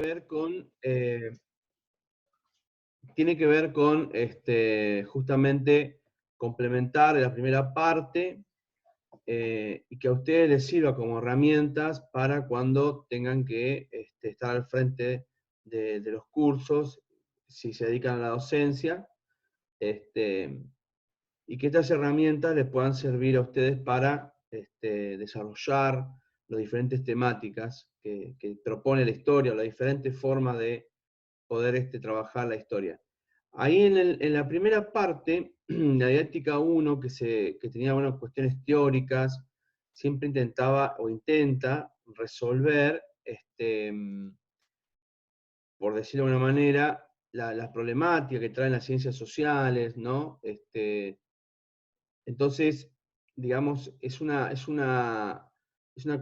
ver con, tiene que ver con justamente complementar la primera parte y que a ustedes les sirva como herramientas para cuando tengan que estar al frente de los cursos, si se dedican a la docencia, este, y que estas herramientas les puedan servir a ustedes para desarrollar las diferentes temáticas que propone la historia, las diferentes formas de poder trabajar la historia. Ahí en la primera parte, la didáctica 1, que tenía algunas cuestiones teóricas, siempre intentaba o intenta resolver, por decirlo de alguna manera, la problemática que traen las ciencias sociales, ¿no? Entonces, digamos, es una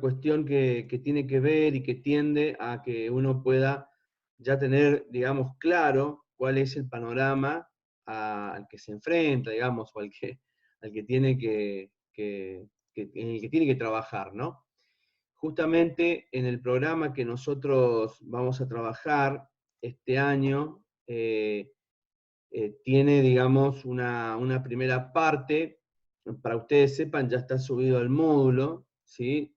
cuestión que tiene que ver y que tiende a que uno pueda ya tener, digamos, claro cuál es el panorama al que se enfrenta, digamos, o al que tiene en el que tiene que trabajar, ¿no? Justamente en el programa que nosotros vamos a trabajar este año, tiene, digamos, una primera parte, para ustedes sepan, ya está subido al módulo, ¿sí?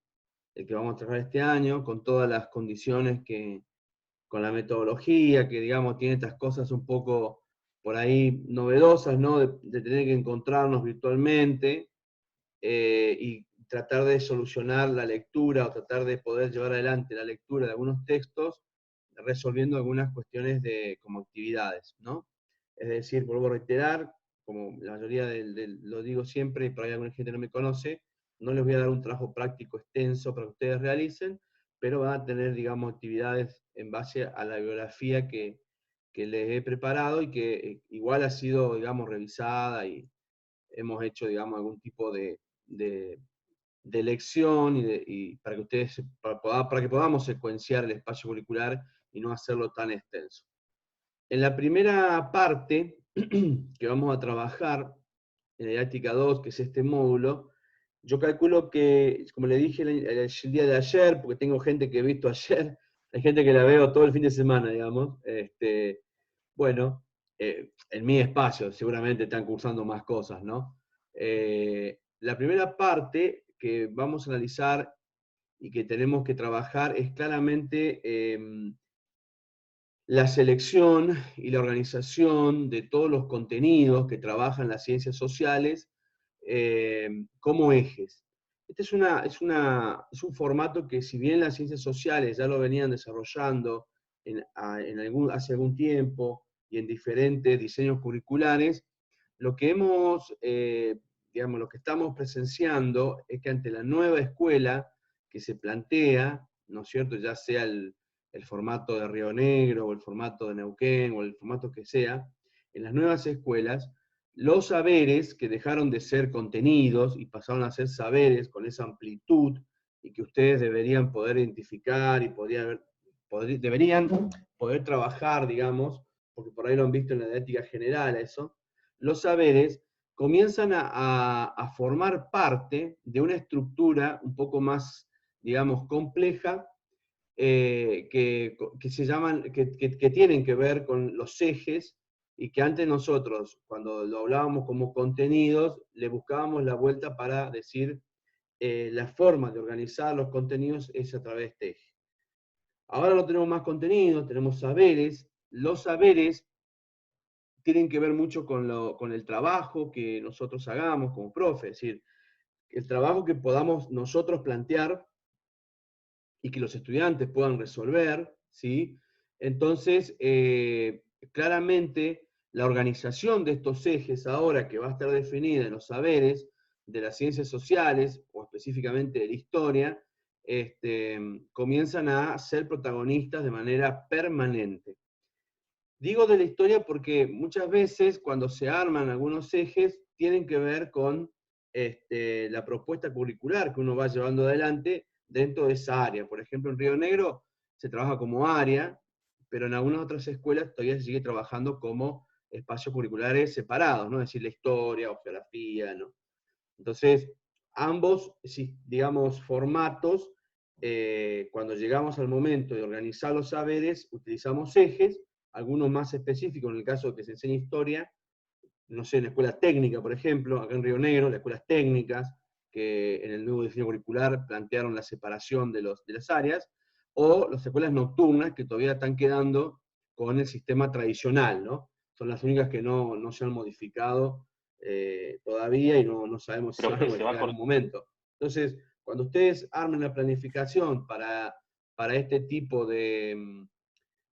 El que vamos a trabajar este año, con todas las condiciones con la metodología, que digamos tiene estas cosas un poco por ahí novedosas, ¿no? De tener que encontrarnos virtualmente y tratar de solucionar la lectura o tratar de poder llevar adelante la lectura de algunos textos, resolviendo algunas cuestiones como actividades, ¿no? Es decir, vuelvo a reiterar, como la mayoría lo digo siempre, y por ahí alguna gente no me conoce, no les voy a dar un trabajo práctico extenso para que ustedes realicen, pero van a tener, digamos, actividades en base a la bibliografía que les he preparado y que igual ha sido, digamos, revisada y hemos hecho, digamos, algún tipo de, de lección y para que ustedes, para que podamos secuenciar el espacio curricular y no hacerlo tan extenso. En la primera parte que vamos a trabajar, en la didáctica 2, que es este módulo, yo calculo que, como le dije el día de ayer, porque tengo gente que he visto ayer, hay gente que la veo todo el fin de semana, digamos, bueno, en mi espacio seguramente están cursando más cosas, ¿no? La primera parte que vamos a analizar y que tenemos que trabajar es claramente la selección y la organización de todos los contenidos que trabajan las ciencias sociales como ejes. Este es un formato que, si bien las ciencias sociales ya lo venían desarrollando hace algún tiempo y en diferentes diseños curriculares, lo que digamos, lo que estamos presenciando es que ante la nueva escuela que se plantea, ¿no es cierto?, ya sea el formato de Río Negro, o el formato de Neuquén, o el formato que sea, en las nuevas escuelas, los saberes que dejaron de ser contenidos y pasaron a ser saberes con esa amplitud y que ustedes deberían poder identificar y deberían poder trabajar, digamos, porque por ahí lo han visto en la didáctica general eso, los saberes comienzan a formar parte de una estructura un poco más, digamos, compleja, que se llaman, que tienen que ver con los ejes y que antes nosotros, cuando lo hablábamos como contenidos, le buscábamos la vuelta para decir la forma de organizar los contenidos es a través de este eje. Ahora no tenemos más contenidos, tenemos saberes. Los saberes tienen que ver mucho con el trabajo que nosotros hagamos como profe, es decir, el trabajo que podamos nosotros plantear y que los estudiantes puedan resolver, ¿sí? Entonces, claramente, la organización de estos ejes ahora, que va a estar definida en los saberes de las ciencias sociales, o específicamente de la historia, comienzan a ser protagonistas de manera permanente. Digo de la historia porque muchas veces cuando se arman algunos ejes tienen que ver con la propuesta curricular que uno va llevando adelante dentro de esa área. Por ejemplo, en Río Negro se trabaja como área, pero en algunas otras escuelas todavía se sigue trabajando como espacios curriculares separados, ¿no? Es decir, la historia o geografía, ¿no? Entonces, ambos, digamos, formatos cuando llegamos al momento de organizar los saberes, utilizamos ejes, algunos más específicos, en el caso de que se enseñe historia, no sé, en la escuela técnica, por ejemplo, acá en Río Negro, las escuelas técnicas, que en el nuevo diseño curricular plantearon la separación de las áreas, o las escuelas nocturnas, que todavía están quedando con el sistema tradicional, ¿no? Son las únicas que no se han modificado todavía y no sabemos si se van a Profe, se va modificar a en cortar. algún momento. Entonces, cuando ustedes armen la planificación para este tipo de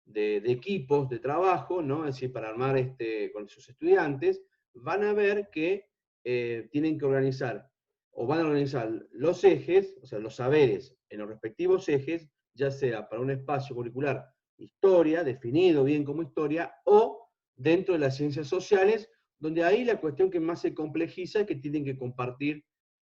equipos de trabajo, ¿no? Es decir, para armar con sus estudiantes, van a ver que tienen que organizar, o van a organizar los ejes, o sea, los saberes en los respectivos ejes, ya sea para un espacio curricular historia, definido bien como historia, o dentro de las ciencias sociales, donde ahí la cuestión que más se complejiza es que tienen que compartir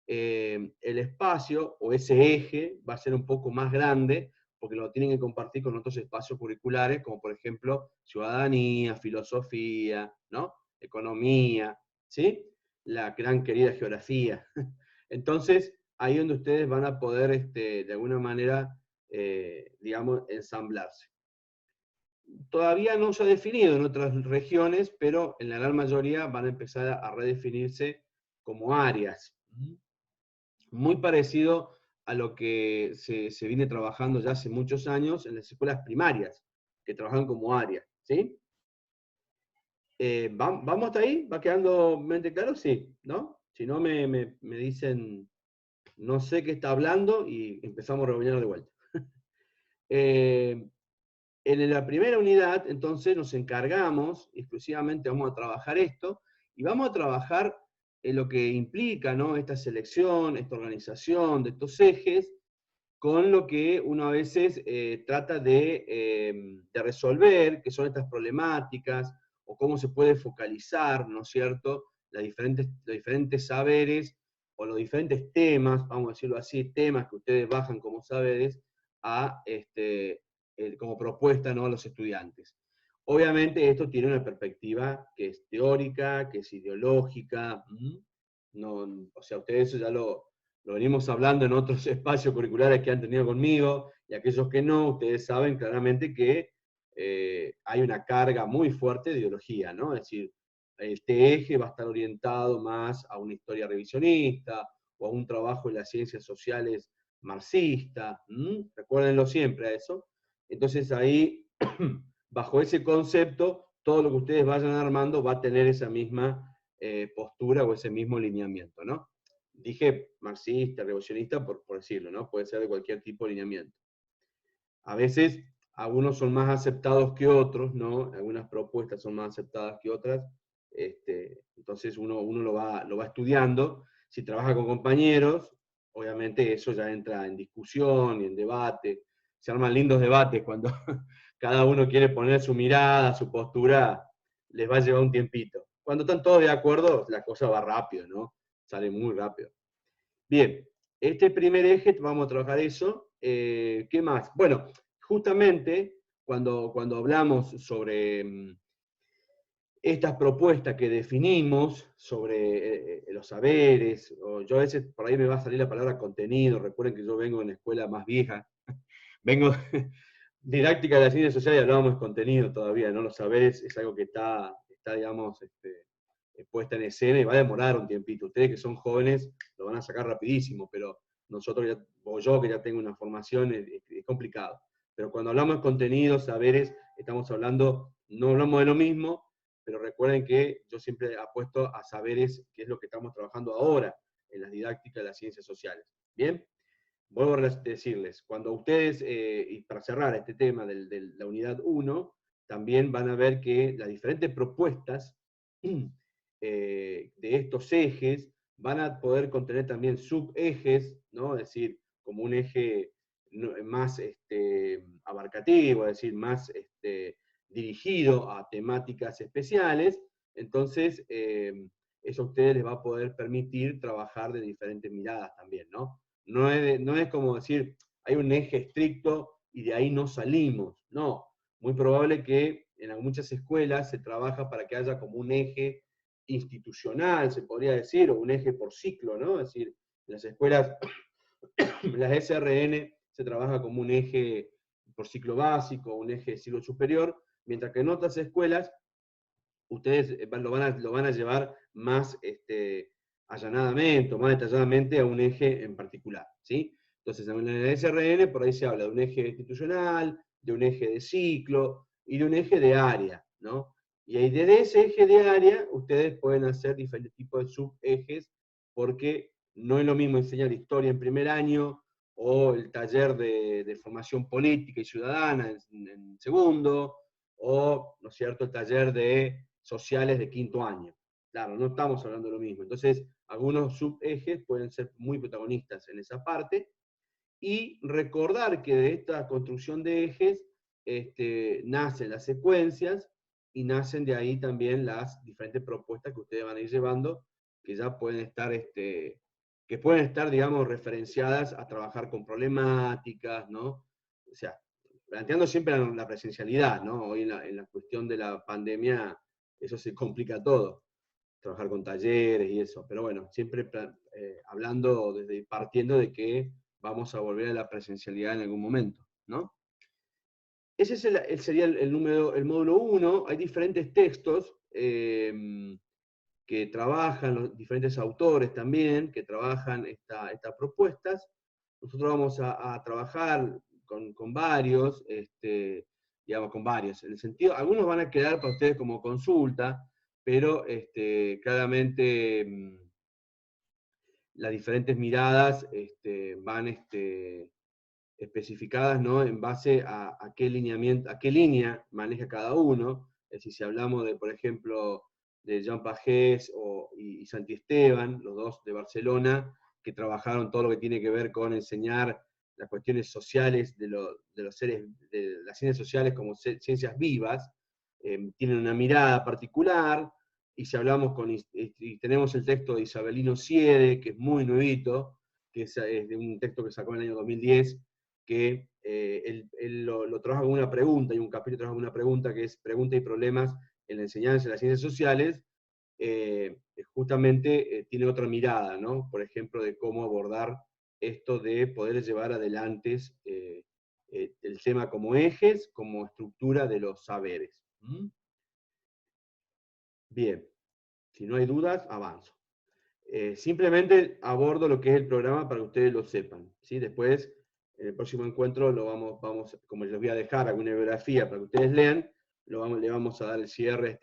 el espacio, o ese eje va a ser un poco más grande, porque lo tienen que compartir con otros espacios curriculares, como por ejemplo ciudadanía, filosofía, ¿no? Economía, ¿sí? La gran querida geografía. Entonces, ahí es donde ustedes van a poder, de alguna manera, digamos, ensamblarse. Todavía no se ha definido en otras regiones, pero en la gran mayoría van a empezar a redefinirse como áreas. Muy parecido a lo que se viene trabajando ya hace muchos años en las escuelas primarias, que trabajan como áreas, ¿sí? ¿Vamos hasta ahí? ¿Va quedando mente claro? Sí, ¿no? Si no, me dicen, no sé qué está hablando y empezamos a reunirnos de vuelta. En la primera unidad, entonces, nos encargamos, exclusivamente vamos a trabajar esto, y vamos a trabajar en lo que implica, ¿no? Esta selección, esta organización de estos ejes, con lo que uno a veces trata de resolver, que son estas problemáticas, o cómo se puede focalizar, ¿no es cierto?, los diferentes saberes, o los diferentes temas, vamos a decirlo así, temas que ustedes bajan como saberes, como propuesta, ¿no?, a los estudiantes. Obviamente esto tiene una perspectiva que es teórica, que es ideológica, no, o sea, ustedes eso ya lo venimos hablando en otros espacios curriculares que han tenido conmigo, y aquellos que no, ustedes saben claramente que hay una carga muy fuerte de ideología, ¿no? Es decir, este eje va a estar orientado más a una historia revisionista, o a un trabajo en las ciencias sociales marxista, recuérdenlo siempre a eso. Entonces ahí, bajo ese concepto, todo lo que ustedes vayan armando va a tener esa misma postura o ese mismo lineamiento, ¿no? Dije marxista, revolucionista, por decirlo, ¿no? Puede ser de cualquier tipo de lineamiento. A veces, algunos son más aceptados que otros, ¿no? Algunas propuestas son más aceptadas que otras. Entonces uno lo va estudiando. Si trabaja con compañeros, obviamente eso ya entra en discusión y en debate. Se arman lindos debates cuando cada uno quiere poner su mirada, su postura, les va a llevar un tiempito. Cuando están todos de acuerdo, la cosa va rápido, ¿no? Sale muy rápido. Bien, este primer eje, vamos a trabajar eso. ¿Qué más? Bueno, justamente cuando hablamos sobre estas propuestas que definimos sobre los saberes, o yo a veces por ahí me va a salir la palabra contenido, recuerden que yo vengo de una escuela más vieja, vengo didáctica de las ciencias sociales y hablábamos de contenido todavía, ¿no? Los saberes es algo que está digamos, puesta en escena y va a demorar un tiempito. Ustedes que son jóvenes lo van a sacar rapidísimo, pero nosotros, o yo que ya tengo una formación, es complicado. Pero cuando hablamos de contenidos, saberes, estamos hablando, no hablamos de lo mismo, pero recuerden que yo siempre apuesto a saberes, que es lo que estamos trabajando ahora en las didácticas de las ciencias sociales. ¿Bien? Vuelvo a decirles, cuando ustedes, y para cerrar este tema de la unidad 1, también van a ver que las diferentes propuestas de estos ejes van a poder contener también subejes, ¿no? Es decir, como un eje más abarcativo, es decir, más dirigido a temáticas especiales. Entonces, eso a ustedes les va a poder permitir trabajar de diferentes miradas también, ¿no? No es como decir, hay un eje estricto y de ahí no salimos. No, muy probable que en muchas escuelas se trabaja para que haya como un eje institucional, se podría decir, o un eje por ciclo, ¿no? Es decir, en las escuelas, las SRN, se trabaja como un eje por ciclo básico, un eje de ciclo superior, mientras que en otras escuelas ustedes lo van a llevar más allanadamente o más detalladamente a un eje en particular, ¿sí? Entonces, en el SRN por ahí se habla de un eje institucional, de un eje de ciclo y de un eje de área, ¿no? Y ahí desde ese eje de área ustedes pueden hacer diferentes tipos de subejes, porque no es lo mismo enseñar historia en primer año o el taller de formación política y ciudadana en segundo, o, ¿no es cierto?, el taller de sociales de quinto año. Claro, no estamos hablando de lo mismo. Entonces, algunos subejes pueden ser muy protagonistas en esa parte, y recordar que de esta construcción de ejes nacen las secuencias, y nacen de ahí también las diferentes propuestas que ustedes van a ir llevando, que ya pueden estar, digamos, referenciadas a trabajar con problemáticas, ¿no? O sea, planteando siempre la presencialidad, ¿no? Hoy en la cuestión de la pandemia eso se complica todo, trabajar con talleres y eso, pero bueno, siempre partiendo de que vamos a volver a la presencialidad en algún momento, ¿no? Ese sería el módulo 1. Hay diferentes textos que trabajan, los diferentes autores también, que trabajan estas propuestas. Nosotros vamos a trabajar con varios, digamos, con varios. En el sentido, algunos van a quedar para ustedes como consulta, pero claramente las diferentes miradas van especificadas, ¿no?, en base a qué lineamiento, a qué línea maneja cada uno. Es decir, si hablamos de, por ejemplo, de Jean Pagés y Santi Esteban, los dos de Barcelona, que trabajaron todo lo que tiene que ver con enseñar las cuestiones sociales de los seres, de las ciencias sociales como ciencias vivas, tienen una mirada particular. Y si hablamos y tenemos el texto de Isabelino Siede, que es muy nuevito, que es de un texto que sacó en el año 2010, que él lo trabaja con una pregunta, y un capítulo trabaja con una pregunta que es preguntas y problemas en la enseñanza de las ciencias sociales. Justamente tiene otra mirada, ¿no? Por ejemplo, de cómo abordar esto de poder llevar adelante el tema como ejes, como estructura de los saberes. Bien, si no hay dudas, avanzo. Simplemente abordo lo que es el programa para que ustedes lo sepan, ¿sí? Después, en el próximo encuentro, como les voy a dejar alguna bibliografía para que ustedes lean, le vamos a dar el cierre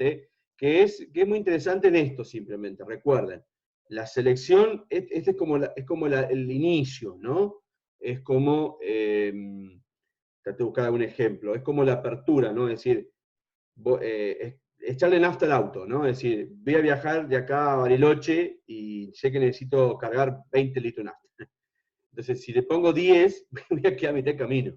que es muy interesante en esto. Simplemente, recuerden, la selección, es como el inicio, ¿no? Es como, traté de buscar algún ejemplo, es como la apertura, ¿no? Es decir, echarle nafta al auto, ¿no? Es decir, voy a viajar de acá a Bariloche y sé que necesito cargar 20 litros de nafta. Entonces, si le pongo 10, voy a quedar a mitad de camino.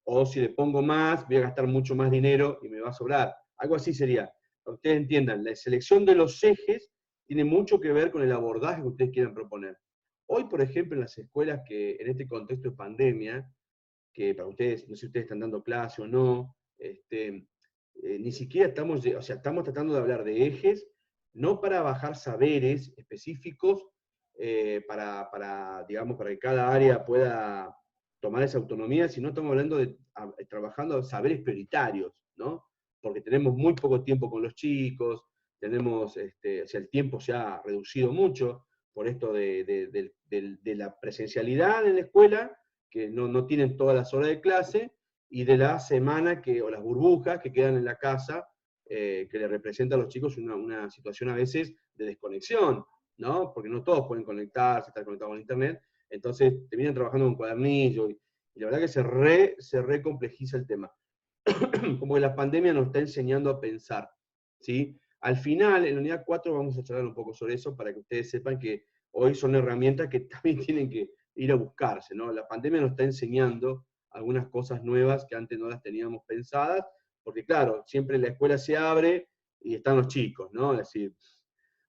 O si le pongo más, voy a gastar mucho más dinero y me va a sobrar. Algo así sería. Para que ustedes entiendan, la selección de los ejes tiene mucho que ver con el abordaje que ustedes quieran proponer. Hoy, por ejemplo, en las escuelas que en este contexto de pandemia, que para ustedes, no sé si ustedes están dando clase o no, ni siquiera estamos tratando de hablar de ejes, no para bajar saberes específicos, digamos, para que cada área pueda tomar esa autonomía, sino estamos hablando trabajando saberes prioritarios, ¿no? Porque tenemos muy poco tiempo con los chicos, o sea, el tiempo se ha reducido mucho por esto de la presencialidad en la escuela, que no tienen todas las horas de clase, y de la semana o las burbujas que quedan en la casa, que le representa a los chicos una situación a veces de desconexión, ¿no? Porque no todos pueden conectarse, estar conectados con internet, entonces terminan trabajando con cuadernillo, y la verdad que se recomplejiza el tema. Como que la pandemia nos está enseñando a pensar, ¿sí? Al final, en la unidad 4 vamos a charlar un poco sobre eso, para que ustedes sepan que hoy son herramientas que también tienen que ir a buscarse, ¿no? La pandemia nos está enseñando algunas cosas nuevas que antes no las teníamos pensadas, porque claro, siempre la escuela se abre y están los chicos, ¿no? Es decir,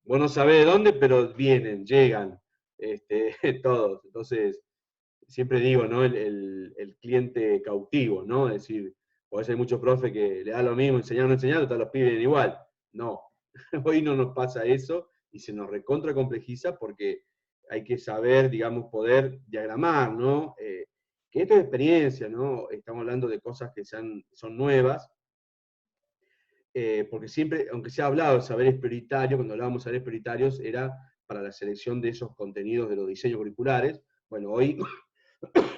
vos no sabés de dónde, pero vienen, llegan, todos. Entonces, siempre digo, ¿no? El cliente cautivo, ¿no? Es decir, por eso hay muchos profes que le da lo mismo enseñar o no enseñar, todos los pibes igual. No, hoy no nos pasa eso, y se nos recontra complejiza porque hay que saber, digamos, poder diagramar, ¿no? que esto es experiencia, ¿no? Estamos hablando de cosas que son nuevas, porque siempre, aunque se ha hablado de saberes prioritarios, cuando hablábamos de saberes prioritarios era para la selección de esos contenidos de los diseños curriculares. Bueno, hoy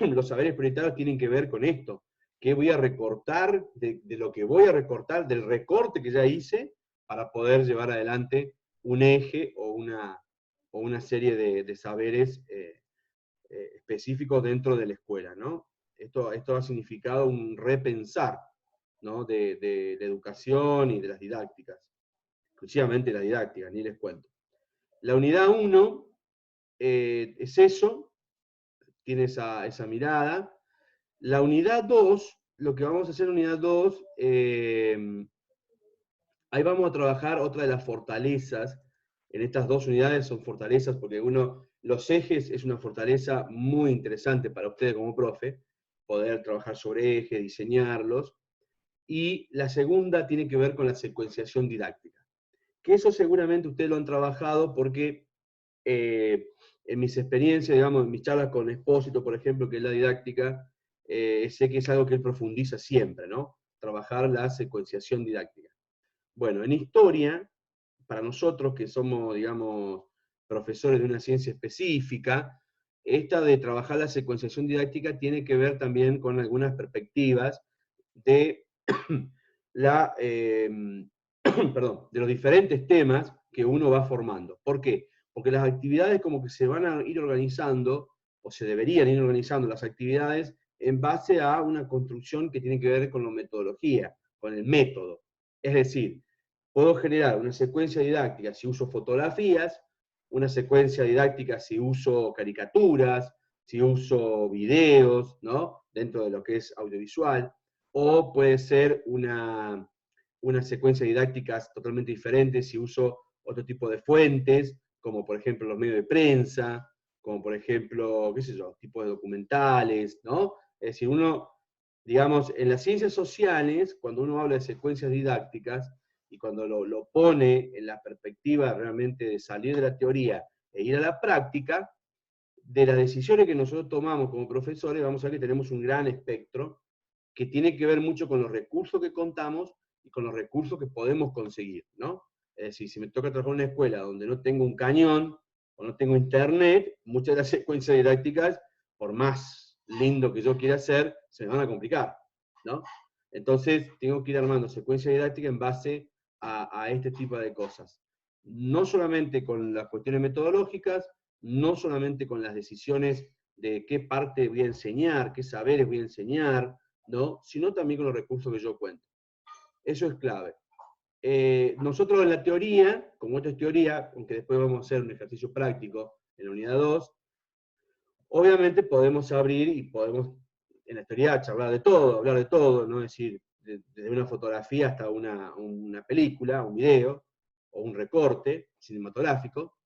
los saberes prioritarios tienen que ver con esto. ¿Qué voy a recortar de lo que voy a recortar, del recorte que ya hice, para poder llevar adelante un eje o una serie de saberes específicos dentro de la escuela, ¿no? Esto ha significado un repensar, ¿no? de la educación y de las didácticas, exclusivamente la didáctica, ni les cuento. La unidad 1 es eso, tiene esa mirada. La unidad 2, lo que vamos a hacer en unidad 2, ahí vamos a trabajar otra de las fortalezas. En estas dos unidades son fortalezas porque los ejes es una fortaleza muy interesante para ustedes como profe, poder trabajar sobre ejes, diseñarlos. Y la segunda tiene que ver con la secuenciación didáctica. Que eso seguramente ustedes lo han trabajado porque en mis experiencias, digamos, en mis charlas con Expósito, por ejemplo, que es la didáctica, sé que es algo que él profundiza siempre, ¿no? Trabajar la secuenciación didáctica. Bueno, en historia, para nosotros que somos, digamos, profesores de una ciencia específica, esta de trabajar la secuenciación didáctica tiene que ver también con algunas perspectivas de perdón, de los diferentes temas que uno va formando. ¿Por qué? Porque las actividades como que se van a ir organizando, o se deberían ir organizando las actividades en base a una construcción que tiene que ver con la metodología, con el método. Es decir, puedo generar una secuencia didáctica si uso fotografías, una secuencia didáctica si uso caricaturas, si uso videos, ¿no? Dentro de lo que es audiovisual, o puede ser una secuencia didáctica totalmente diferente si uso otro tipo de fuentes, como por ejemplo los medios de prensa, como por ejemplo, qué sé yo, tipos de documentales, ¿no? Es decir, digamos, en las ciencias sociales, cuando uno habla de secuencias didácticas, y cuando lo pone en la perspectiva realmente de salir de la teoría e ir a la práctica, de las decisiones que nosotros tomamos como profesores, vamos a ver que tenemos un gran espectro que tiene que ver mucho con los recursos que contamos y con los recursos que podemos conseguir, ¿no? Es decir, si me toca trabajar en una escuela donde no tengo un cañón o no tengo internet, muchas de las secuencias didácticas, por más lindo que yo quiera hacer, se me van a complicar, ¿no? Entonces, tengo que ir armando secuencias didácticas en base a este tipo de cosas. No solamente con las cuestiones metodológicas, no solamente con las decisiones de qué parte voy a enseñar, qué saberes voy a enseñar, ¿no? Sino también con los recursos que yo cuento. Eso es clave. Nosotros en la teoría, como esto es teoría, aunque después vamos a hacer un ejercicio práctico en la unidad 2, obviamente podemos abrir y podemos, en la teoría, charlar de todo, hablar de todo, ¿no? Es decir, desde una fotografía hasta una película, un video, o un recorte cinematográfico,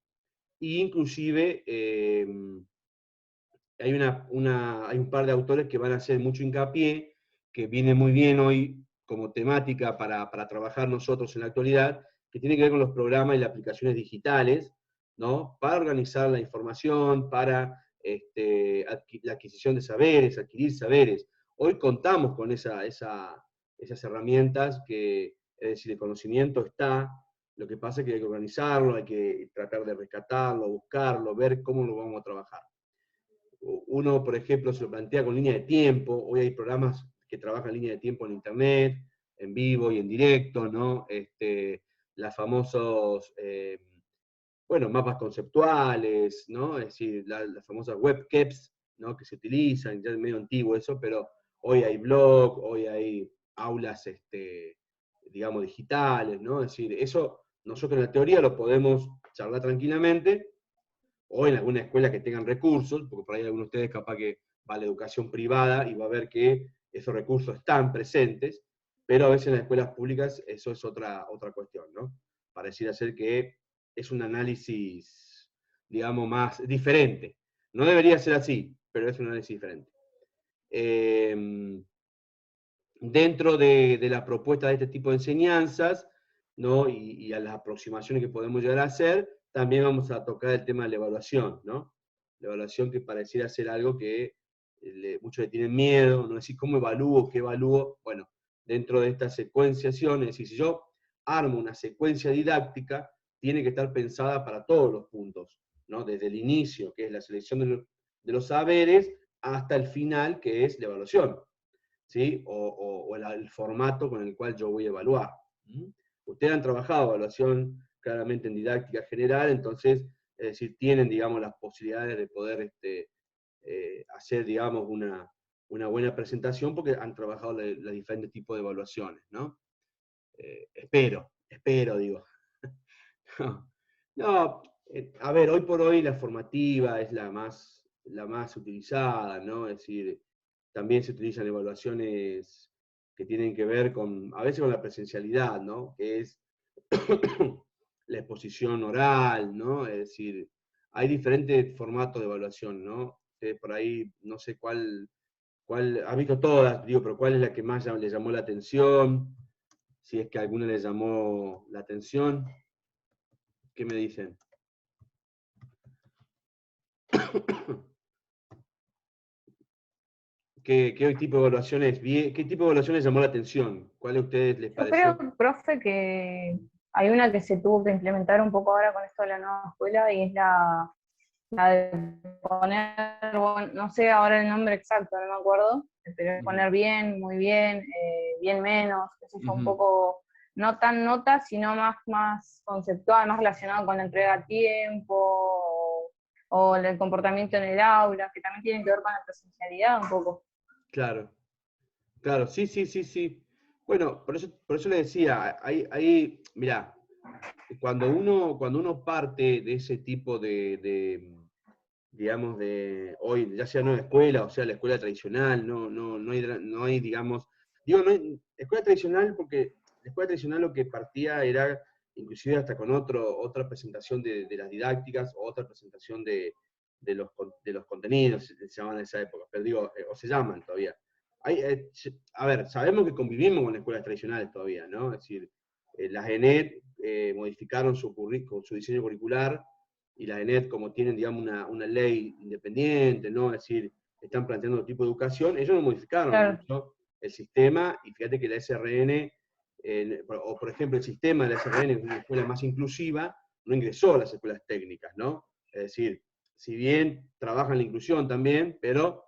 e inclusive hay un par de autores que van a hacer mucho hincapié, que viene muy bien hoy como temática para trabajar nosotros en la actualidad, que tiene que ver con los programas y las aplicaciones digitales, ¿no? Para organizar la información, para la adquisición de saberes, adquirir saberes. Hoy contamos con esas herramientas que, es decir, el conocimiento está, lo que pasa es que hay que organizarlo, hay que tratar de rescatarlo, buscarlo, ver cómo lo vamos a trabajar. Uno, por ejemplo, se lo plantea con línea de tiempo. Hoy hay programas que trabajan línea de tiempo en Internet, en vivo y en directo, ¿no? Las famosos, bueno, mapas conceptuales, ¿no? Es decir, las famosas webcaps, ¿no? Que se utilizan, ya es medio antiguo eso, pero hoy hay blog, hoy hay aulas, digamos, digitales, ¿no? Es decir, eso nosotros en la teoría lo podemos charlar tranquilamente, o en alguna escuela que tengan recursos, porque por ahí algunos de ustedes capaz que va a la educación privada y va a ver que esos recursos están presentes, pero a veces en las escuelas públicas eso es otra cuestión, ¿no? Pareciera ser que es un análisis, digamos, más diferente. No debería ser así, pero es un análisis diferente. Dentro de la propuesta de este tipo de enseñanzas, ¿no? y a las aproximaciones que podemos llegar a hacer, también vamos a tocar el tema de la evaluación, ¿no? La evaluación que pareciera ser algo que muchos le tienen miedo, no decir cómo evalúo, qué evalúo. Bueno, dentro de esta secuenciación, es decir, si yo armo una secuencia didáctica, tiene que estar pensada para todos los puntos, ¿no? Desde el inicio, que es la selección de los saberes, hasta el final, que es la evaluación, ¿sí? O el formato con el cual yo voy a evaluar. ¿Mm? Ustedes han trabajado evaluación claramente en didáctica general, entonces, es decir, tienen, digamos, las posibilidades de poder hacer, digamos, una buena presentación porque han trabajado los diferentes tipos de evaluaciones, ¿no? Espero, digo. No, a ver, hoy por hoy la formativa es la más utilizada, ¿no? Es decir, también se utilizan evaluaciones que tienen que ver con, a veces con la presencialidad, ¿no? Que es la exposición oral, ¿no? Es decir, hay diferentes formatos de evaluación, ¿no? Ustedes por ahí, no sé cuál, ha visto todas, digo, pero cuál es la que más le llamó la atención, si es que a alguna le llamó la atención. ¿Qué me dicen? ¿Qué tipo de evaluaciones, qué tipo de evaluaciones llamó la atención? ¿Cuál a ustedes les Yo pareció? creo, profe, que hay una que se tuvo que implementar un poco ahora con esto de la nueva escuela y es la de poner, bueno, no sé ahora el nombre exacto, no me acuerdo, pero es poner bien, muy bien, bien menos, qué sé yo, un Ujú. poco, no tan nota, sino más conceptual, más relacionado con la entrega a tiempo, o el comportamiento en el aula, que también tiene que ver con la presencialidad un poco. Claro, claro, sí, sí, sí, sí. Bueno, por eso le decía, mirá, cuando uno parte de ese tipo digamos, hoy, ya sea nueva escuela, o sea, la escuela tradicional, no hay, digamos, digo, no hay, escuela tradicional porque la escuela tradicional lo que partía era, inclusive hasta con otra presentación de las didácticas, o otra presentación de los contenidos, se llamaban en esa época, pero digo, o se llaman todavía. A ver, sabemos que convivimos con escuelas tradicionales todavía, ¿no? Es decir, las ENED modificaron su diseño curricular, y la ENED, como tienen, digamos, una ley independiente, ¿no? Es decir, están planteando otro tipo de educación, ellos no modificaron Claro, mucho el sistema, y fíjate que la SRN, o por ejemplo el sistema de la SRN, es una escuela más inclusiva, no ingresó a las escuelas técnicas, ¿no? Es decir, si bien trabajan la inclusión también, pero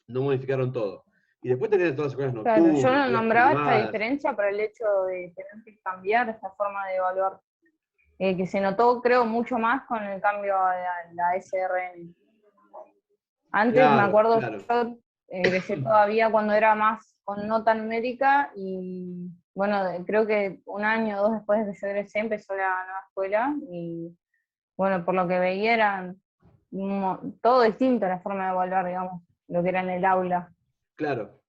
no modificaron todo. Y después tenés todas las escuelas claro. Yo nocturnas, no escuelas nombraba esta privadas. diferencia por el hecho de tener que cambiar esta forma de evaluar, que se notó, creo, mucho más con el cambio a la SRN. Antes me Claro, acuerdo, claro. yo egresé todavía cuando era más con nota numérica y bueno, creo que un año o dos después de que yo egresé empezó la nueva escuela y bueno, por lo que veía era todo distinto la forma de evaluar, digamos, lo que era en el aula. Claro.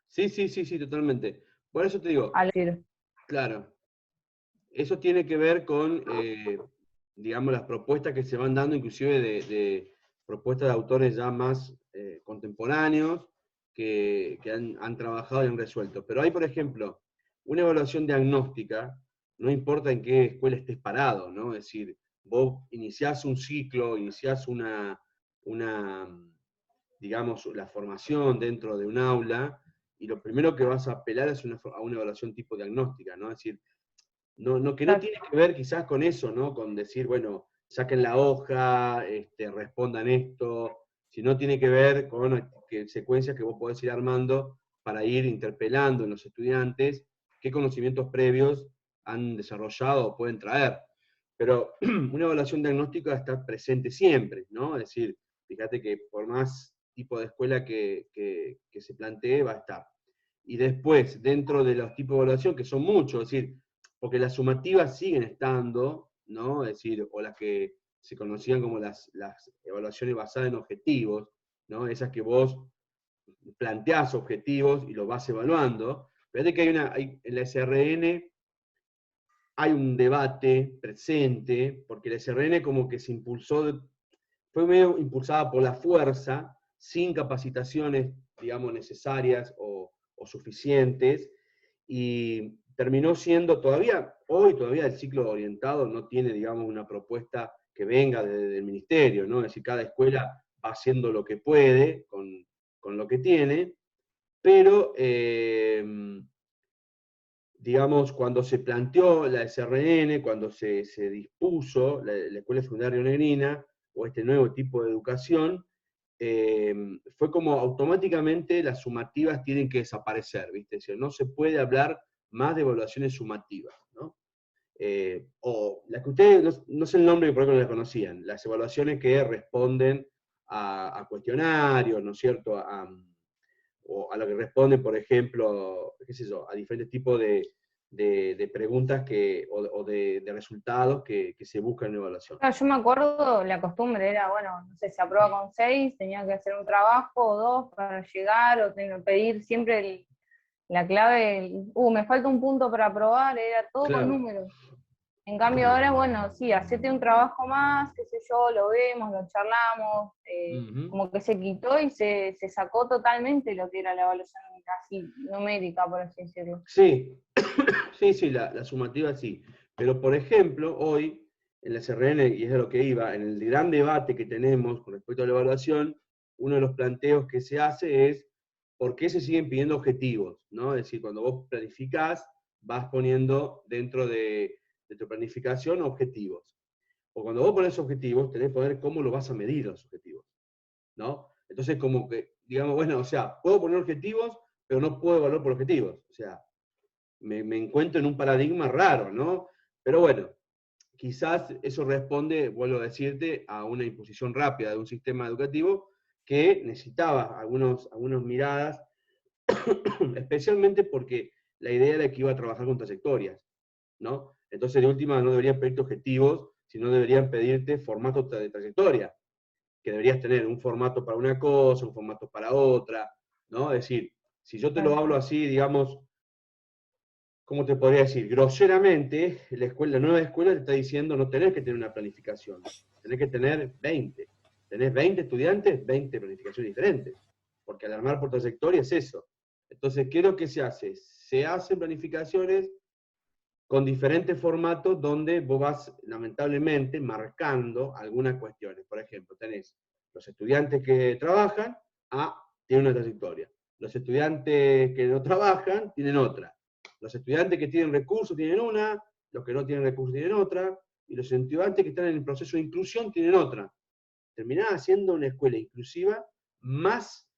Sí, sí, sí, sí, totalmente. Por eso te digo, Al decir, claro, eso tiene que ver con, digamos, las propuestas que se van dando, inclusive de propuestas de autores ya más contemporáneos, que han trabajado y han resuelto. Pero hay, por ejemplo, una evaluación diagnóstica, no importa en qué escuela estés parado, ¿no? Es decir, vos iniciás un ciclo, iniciás una, digamos, la formación dentro de un aula, y lo primero que vas a apelar es a una evaluación tipo diagnóstica, ¿no? Es decir, que no claro, tiene que ver quizás con eso, ¿no? Con decir, bueno, saquen la hoja, respondan esto, sino tiene que ver con secuencias que vos podés ir armando para ir interpelando en los estudiantes qué conocimientos previos han desarrollado o pueden traer. Pero una evaluación diagnóstica está presente siempre, ¿no? Es decir, fíjate que por más tipo de escuela que se plantee, va a estar. Y después, dentro de los tipos de evaluación, que son muchos, es decir, porque las sumativas siguen estando, ¿no? Es decir, o las que se conocían como las evaluaciones basadas en objetivos, ¿no? Esas que vos planteás objetivos y los vas evaluando. Fíjate que en la SRN hay un debate presente, porque la SRN como que se impulsó, fue medio impulsada por la fuerza, sin capacitaciones, digamos, necesarias o suficientes, y terminó siendo hoy todavía el ciclo orientado no tiene, digamos, una propuesta que venga desde el ministerio, ¿no? Es decir, cada escuela va haciendo lo que puede con lo que tiene, pero digamos, cuando se planteó la SRN, cuando se dispuso la Escuela Secundaria Negrina, o este nuevo tipo de educación, fue como automáticamente las sumativas tienen que desaparecer, ¿viste? Es decir, no se puede hablar más de evaluaciones sumativas, ¿no? O las que ustedes, no sé el nombre, por ahí no la conocían, las evaluaciones que responden a cuestionarios, ¿no es cierto? O a lo que responden, por ejemplo, qué sé yo, a diferentes tipos de preguntas o de resultados que se buscan en la evaluación. Claro, yo me acuerdo, la costumbre era, bueno, no sé, se aprueba con 6, tenía que hacer un trabajo o 2 para llegar, o pedir siempre la clave, me falta un punto para aprobar, era todo con Claro. números. En cambio ahora, bueno, sí, hacete un trabajo más, qué sé yo, lo vemos, lo charlamos, como que se quitó y se sacó totalmente lo que era la evaluación así numérica, por así decirlo. Sí, sí, la sumativa sí. Pero, por ejemplo, hoy, en la SRN, y es de lo que iba, en el gran debate que tenemos con respecto a la evaluación, uno de los planteos que se hace es por qué se siguen pidiendo objetivos, ¿no? Es decir, cuando vos planificás, vas poniendo dentro de tu planificación objetivos. O cuando vos pones objetivos, tenés que poner cómo lo vas a medir los objetivos, ¿no? Entonces, como que, digamos, bueno, o sea, puedo poner objetivos, pero no puedo evaluar por objetivos. O sea, me encuentro en un paradigma raro, ¿no? Pero bueno, quizás eso responde, vuelvo a decirte, a una imposición rápida de un sistema educativo que necesitaba algunas miradas, especialmente porque la idea era que iba a trabajar con trayectorias, ¿no? Entonces, de última, no deberían pedirte objetivos, sino deberían pedirte formatos de trayectoria, que deberías tener un formato para una cosa, un formato para otra, ¿no? Es decir, si yo te lo hablo así, digamos, ¿cómo te podría decir? Groseramente, la nueva escuela te está diciendo no tenés que tener una planificación, tenés que tener 20. Tenés 20 estudiantes, 20 planificaciones diferentes, porque al armar por trayectoria es eso. Entonces, ¿qué es lo que se hace? Se hacen planificaciones con diferentes formatos donde vos vas, lamentablemente, marcando algunas cuestiones. Por ejemplo, tenés los estudiantes que trabajan, tienen una trayectoria. Los estudiantes que no trabajan, tienen otra. Los estudiantes que tienen recursos tienen una, los que no tienen recursos tienen otra, y los estudiantes que están en el proceso de inclusión tienen otra. Terminás haciendo una escuela inclusiva más,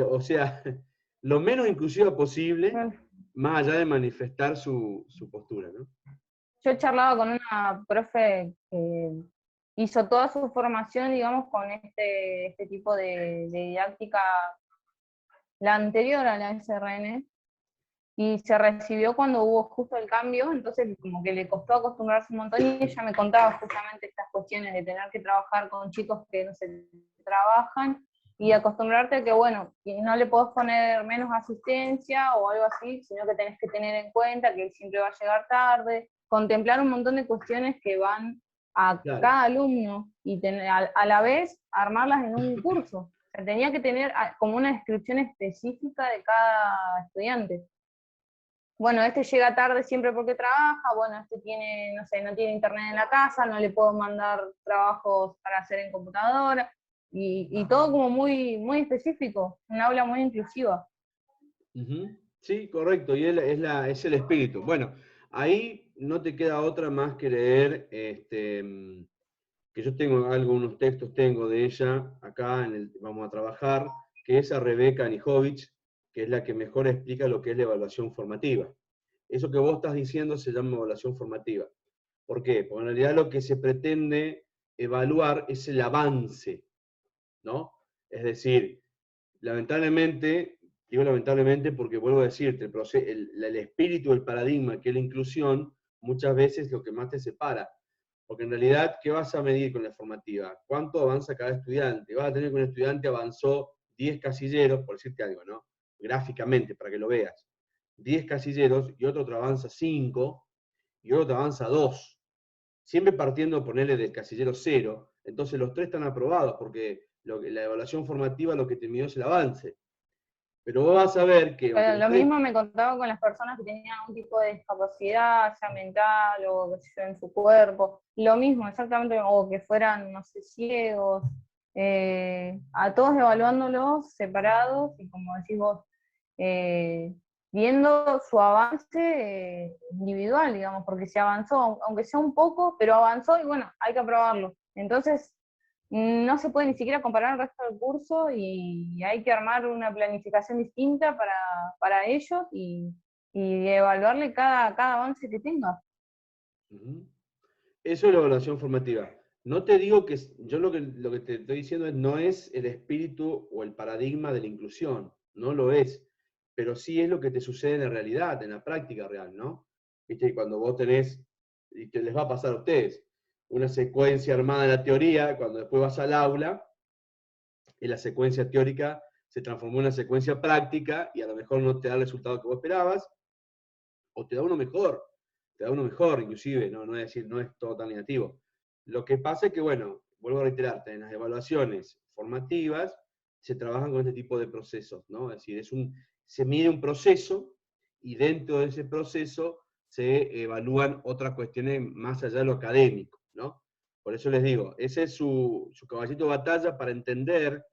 o sea, lo menos inclusiva posible, más allá de manifestar su postura, ¿no? Yo charlaba con una profe que hizo toda su formación, digamos, con este tipo de didáctica, la anterior a la SRN, y se recibió cuando hubo justo el cambio, entonces como que le costó acostumbrarse un montón, y ella me contaba justamente estas cuestiones de tener que trabajar con chicos que no se trabajan, y acostumbrarte a que, bueno, no le podés poner menos asistencia o algo así, sino que tenés que tener en cuenta que él siempre va a llegar tarde, contemplar un montón de cuestiones que van a Claro. cada alumno, y a la vez armarlas en un curso. O sea, tenía que tener como una descripción específica de cada estudiante. Bueno, este llega tarde siempre porque trabaja, bueno, este tiene, no sé, no tiene internet en la casa, no le puedo mandar trabajos para hacer en computadora, y todo como muy, muy específico, una aula muy inclusiva. Sí, correcto, y es el espíritu. Bueno, ahí no te queda otra más que leer, que yo tengo algunos textos, tengo de ella, acá vamos a trabajar, que es a Rebeca Anijovic, que es la que mejor explica lo que es la evaluación formativa. Eso que vos estás diciendo se llama evaluación formativa. ¿Por qué? Porque en realidad lo que se pretende evaluar es el avance, ¿no? Es decir, lamentablemente, digo lamentablemente porque vuelvo a decirte, el espíritu, el paradigma que es la inclusión, muchas veces es lo que más te separa. Porque en realidad, ¿qué vas a medir con la formativa? ¿Cuánto avanza cada estudiante? Vas a tener que un estudiante avanzó 10 casilleros, por decirte algo, ¿no? Gráficamente, para que lo veas. 10 casilleros y otro te avanza 5 y otro te avanza 2. Siempre partiendo, ponerle del casillero 0. Entonces los tres están aprobados porque la evaluación formativa lo que te midió es el avance. Pero vos vas a ver que aunque Pero los lo tres... mismo me contaba con las personas que tenían algún tipo de discapacidad, ya mental o qué sé yo, en su cuerpo. Lo mismo, exactamente, o que fueran, no sé, ciegos. a todos evaluándolos separados y como decís vos, eh, viendo su avance individual, digamos, porque se avanzó, aunque sea un poco, pero avanzó y bueno, hay que aprobarlo. Entonces, no se puede ni siquiera comparar el resto del curso y hay que armar una planificación distinta para ellos y evaluarle cada avance que tenga. Ujú. Eso es la evaluación formativa. No te digo que, yo lo que te estoy diciendo es, no es el espíritu o el paradigma de la inclusión, no lo es, pero sí es lo que te sucede en la realidad, en la práctica real, ¿no? Viste, cuando vos tenés, y que les va a pasar a ustedes, una secuencia armada en la teoría, cuando después vas al aula, y la secuencia teórica se transformó en una secuencia práctica y a lo mejor no te da el resultado que vos esperabas, o te da uno mejor inclusive, no es decir, no es todo tan negativo. Lo que pasa es que, bueno, vuelvo a reiterarte, en las evaluaciones formativas se trabajan con este tipo de procesos, ¿no? Es decir, se mide un proceso y dentro de ese proceso se evalúan otras cuestiones más allá de lo académico, ¿no? Por eso les digo, ese es su caballito de batalla para entender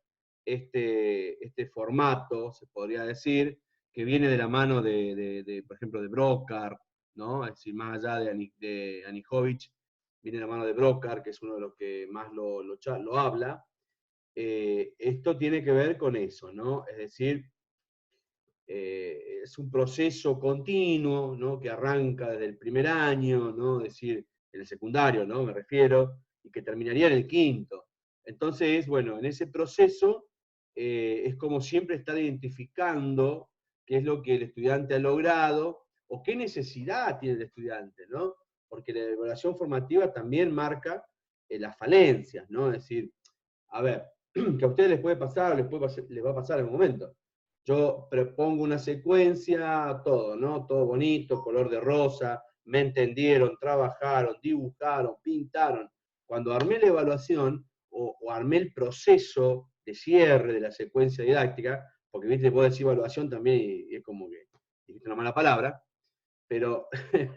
este formato, se podría decir, que viene de la mano por ejemplo, de Brockar, ¿no? Es decir, más allá de Anijovic, viene de la mano de Brockar, que es uno de los que más lo habla. Esto tiene que ver con eso, ¿no? Es decir, es un proceso continuo, ¿no? Que arranca desde el primer año, ¿no? Es decir, en el secundario, ¿no? Me refiero, y que terminaría en el quinto. Entonces, bueno, en ese proceso es como siempre estar identificando qué es lo que el estudiante ha logrado o qué necesidad tiene el estudiante, ¿no? Porque la evaluación formativa también marca las falencias, ¿no? Es decir, a ver, que a ustedes les puede pasar, les va a pasar en un momento. Yo propongo una secuencia, todo, ¿no? Todo bonito, color de rosa, me entendieron, trabajaron, dibujaron, pintaron. Cuando armé la evaluación o armé el proceso de cierre de la secuencia didáctica, porque viste, puedo decir evaluación también y es como que dijiste una mala palabra, pero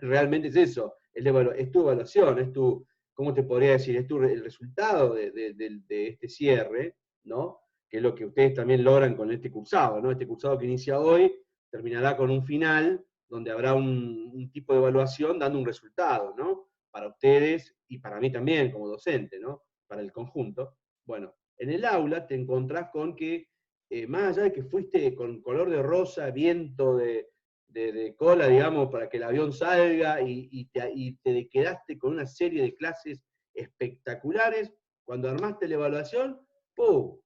realmente es eso, es tu evaluación, es tu, ¿cómo te podría decir? El resultado de este cierre, ¿no? Que es lo que ustedes también logran con este cursado, ¿no? Este cursado que inicia hoy terminará con un final donde habrá un tipo de evaluación dando un resultado, ¿no? Para ustedes y para mí también como docente, ¿no? Para el conjunto. Bueno, en el aula te encontrás con que, más allá de que fuiste con color de rosa, viento de cola, digamos, para que el avión salga y te quedaste con una serie de clases espectaculares. Cuando armaste la evaluación, ¡pum!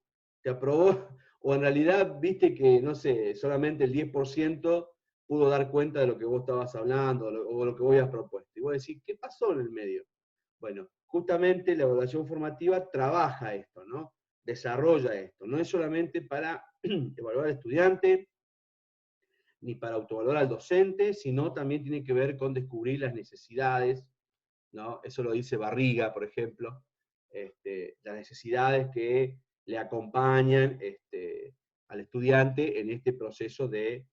Te aprobó, o en realidad viste que, no sé, solamente el 10% pudo dar cuenta de lo que vos estabas hablando o lo que vos habías propuesto. Y vos decís, ¿qué pasó en el medio? Bueno, justamente la evaluación formativa trabaja esto, ¿no? Desarrolla esto. No es solamente para evaluar al estudiante, ni para autoevaluar al docente, sino también tiene que ver con descubrir las necesidades, ¿no? Eso lo dice Barriga, por ejemplo, las necesidades que le acompañan al estudiante en este proceso de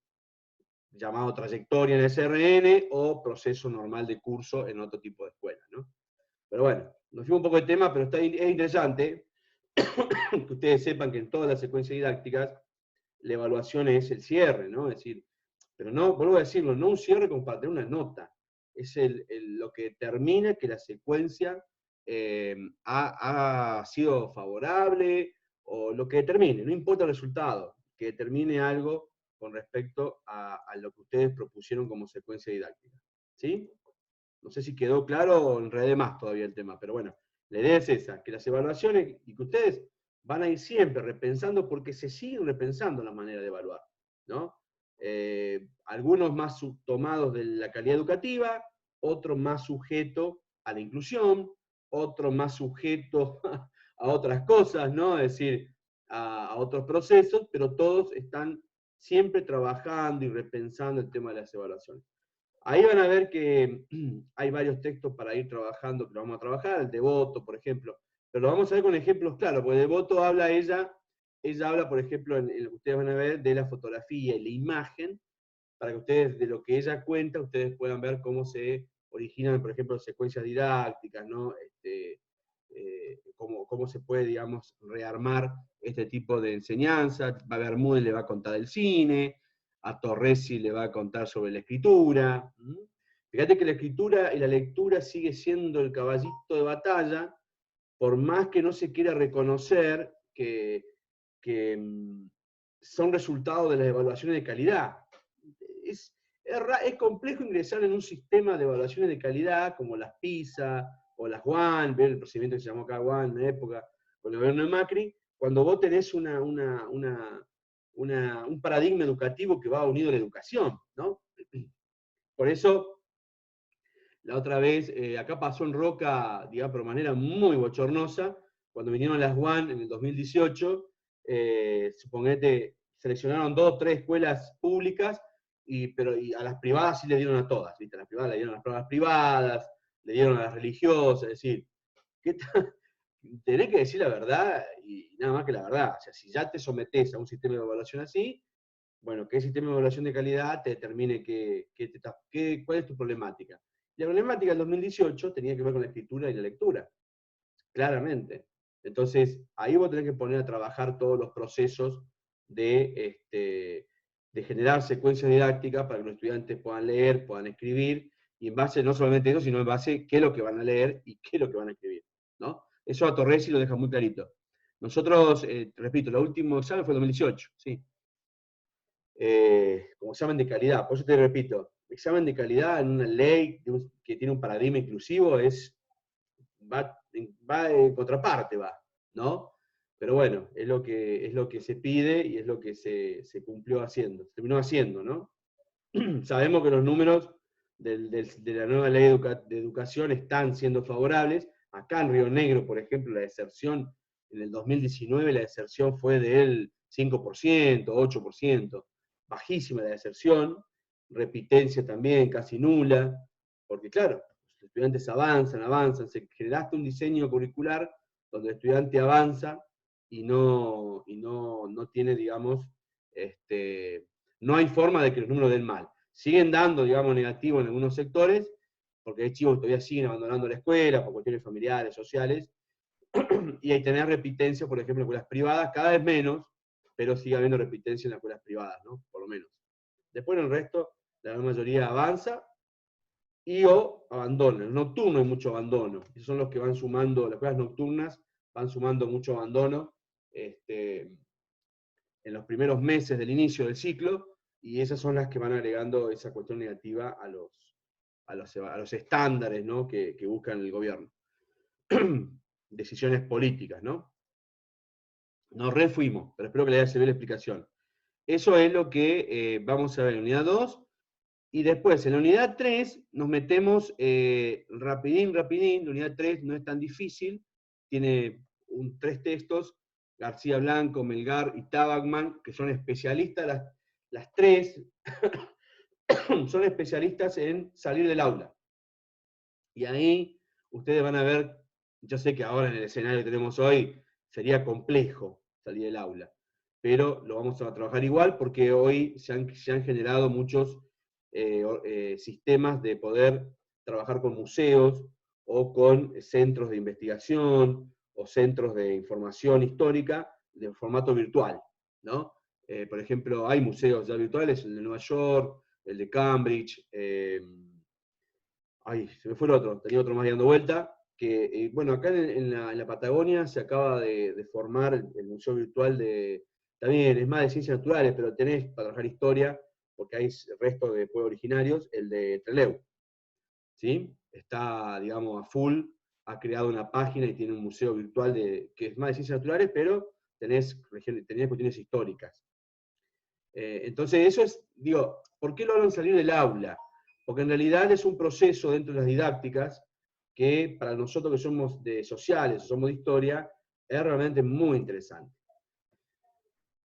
llamado trayectoria en SRN o proceso normal de curso en otro tipo de escuela, ¿no? Pero bueno, nos fuimos un poco de tema, pero es interesante que ustedes sepan que en todas las secuencias didácticas la evaluación es el cierre, ¿no? Es decir, pero no, vuelvo a decirlo, no un cierre como para tener una nota, es lo que determina que la secuencia ha sido favorable o lo que determine, no importa el resultado, que determine algo con respecto a lo que ustedes propusieron como secuencia didáctica. ¿Sí? No sé si quedó claro o enredé más todavía el tema, pero bueno, la idea es esa, que las evaluaciones y que ustedes van a ir siempre repensando porque se siguen repensando la manera de evaluar, ¿no? Algunos más tomados de la calidad educativa, otros más sujetos a la inclusión, otros más sujetos a otras cosas, ¿no? Es decir, a otros procesos, pero todos están siempre trabajando y repensando el tema de las evaluaciones. Ahí van a ver que hay varios textos para ir trabajando, que lo vamos a trabajar, el Devoto, por ejemplo, pero lo vamos a ver con ejemplos claros, porque Devoto habla ella habla, por ejemplo, en lo que ustedes van a ver, de la fotografía y la imagen, para que ustedes, de lo que ella cuenta, ustedes puedan ver cómo se originan, por ejemplo, secuencias didácticas, ¿no? cómo se puede, digamos, rearmar este tipo de enseñanza. A Bermúdez le va a contar el cine, a Torresi le va a contar sobre la escritura. Fíjate que la escritura y la lectura sigue siendo el caballito de batalla, por más que no se quiera reconocer que son resultado de las evaluaciones de calidad. Es complejo ingresar en un sistema de evaluaciones de calidad como las PISA o las WAN, ver el procedimiento que se llamó acá WAN en la época con el gobierno de Macri, cuando vos tenés un paradigma educativo que va unido a la educación, ¿no? Por eso, la otra vez, acá pasó en Roca, digamos, de manera muy bochornosa, cuando vinieron las WAN en el 2018, suponete, seleccionaron 2 o 3 escuelas públicas, pero a las privadas sí le dieron a todas, ¿viste? A las privadas le dieron a las pruebas privadas, le dieron a las religiosas, es decir, tenés que decir la verdad y nada más que la verdad. O sea, si ya te sometés a un sistema de evaluación así, bueno, que el sistema de evaluación de calidad te determine cuál es tu problemática. La problemática del 2018 tenía que ver con la escritura y la lectura, claramente. Entonces, ahí vos tenés que poner a trabajar todos los procesos de generar secuencias didácticas para que los estudiantes puedan leer, puedan escribir, y en base no solamente a eso, sino en base a qué es lo que van a leer y qué es lo que van a escribir, ¿no? Eso a Torresi lo deja muy clarito. Nosotros, repito, el último examen fue en 2018, ¿sí? Como examen de calidad, por eso te repito, examen de calidad en una ley que tiene un paradigma inclusivo va en contraparte, ¿no? Pero bueno, es lo que se pide y es lo que se cumplió haciendo, se terminó haciendo, ¿no? Sabemos que los números de la nueva ley de educación están siendo favorables. Acá en Río Negro, por ejemplo, la deserción, en el 2019 la deserción fue del 5%, 8%, bajísima la deserción, repitencia también casi nula, porque claro, los estudiantes avanzan, se generaste un diseño curricular donde el estudiante avanza y no tiene, digamos, no hay forma de que los números den mal. Siguen dando, digamos, negativo en algunos sectores, porque hay chicos que todavía siguen abandonando la escuela por cuestiones familiares, sociales, y hay tener repitencia, por ejemplo, en escuelas privadas, cada vez menos, pero sigue habiendo repitencia en las escuelas privadas, ¿no? Por lo menos. Después en el resto, la gran mayoría avanza y o abandona. En el nocturno hay mucho abandono. Esos son los que van sumando, las escuelas nocturnas van sumando mucho abandono en los primeros meses del inicio del ciclo, y esas son las que van agregando esa cuestión negativa a los estándares, ¿no? que buscan el gobierno. Decisiones políticas, ¿no? Nos refuimos, pero espero que le haya servido la explicación. Eso es lo que vamos a ver en la unidad 2, y después en la unidad 3 nos metemos rapidín, la unidad 3 no es tan difícil, tiene 3 textos, García Blanco, Melgar y Tabacman, que son especialistas, las 3 son especialistas en salir del aula. Y ahí ustedes van a ver, yo sé que ahora en el escenario que tenemos hoy sería complejo salir del aula, pero lo vamos a trabajar igual porque hoy se han generado muchos sistemas de poder trabajar con museos o con centros de investigación o centros de información histórica de formato virtual, ¿no? Por ejemplo, hay museos ya virtuales, el de Nueva York, el de Cambridge, se me fue el otro, tenía otro más dando vuelta, que, bueno, acá en la Patagonia se acaba de formar el Museo Virtual también es más de ciencias naturales, pero tenés para trabajar historia, porque hay restos de pueblos originarios, el de Trelew, ¿sí? Está, digamos, a full, ha creado una página y tiene un museo virtual que es más de ciencias naturales, pero tenés cuestiones históricas. Entonces eso es, digo, ¿por qué lo hablan salir del aula? Porque en realidad es un proceso dentro de las didácticas que para nosotros que somos de sociales, somos de historia, es realmente muy interesante.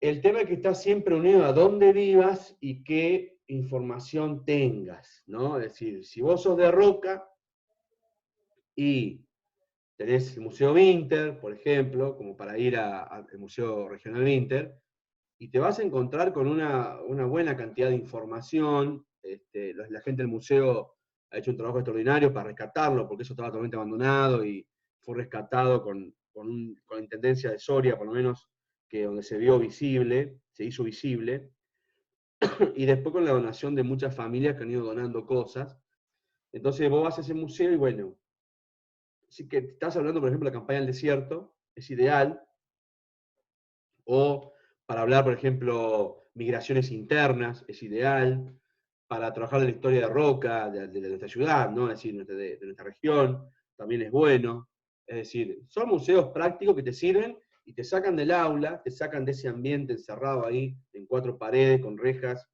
El tema es que está siempre unido a dónde vivas y qué información tengas, ¿no? Es decir, si vos sos de Roca y tenés el Museo Winter, por ejemplo, como para ir al Museo Regional Winter, y te vas a encontrar con una buena cantidad de información. La gente del museo ha hecho un trabajo extraordinario para rescatarlo, porque eso estaba totalmente abandonado, y fue rescatado con la Intendencia de Soria, por lo menos, que donde se vio visible, se hizo visible, y después con la donación de muchas familias que han ido donando cosas. Entonces vos vas a ese museo y bueno, si que estás hablando, por ejemplo, de la campaña del desierto, es ideal, o para hablar, por ejemplo, migraciones internas, es ideal, para trabajar de la historia de Roca, de nuestra ciudad, ¿no? Es decir, de nuestra región, también es bueno. Es decir, son museos prácticos que te sirven y te sacan del aula, te sacan de ese ambiente encerrado ahí, en 4 paredes, con rejas,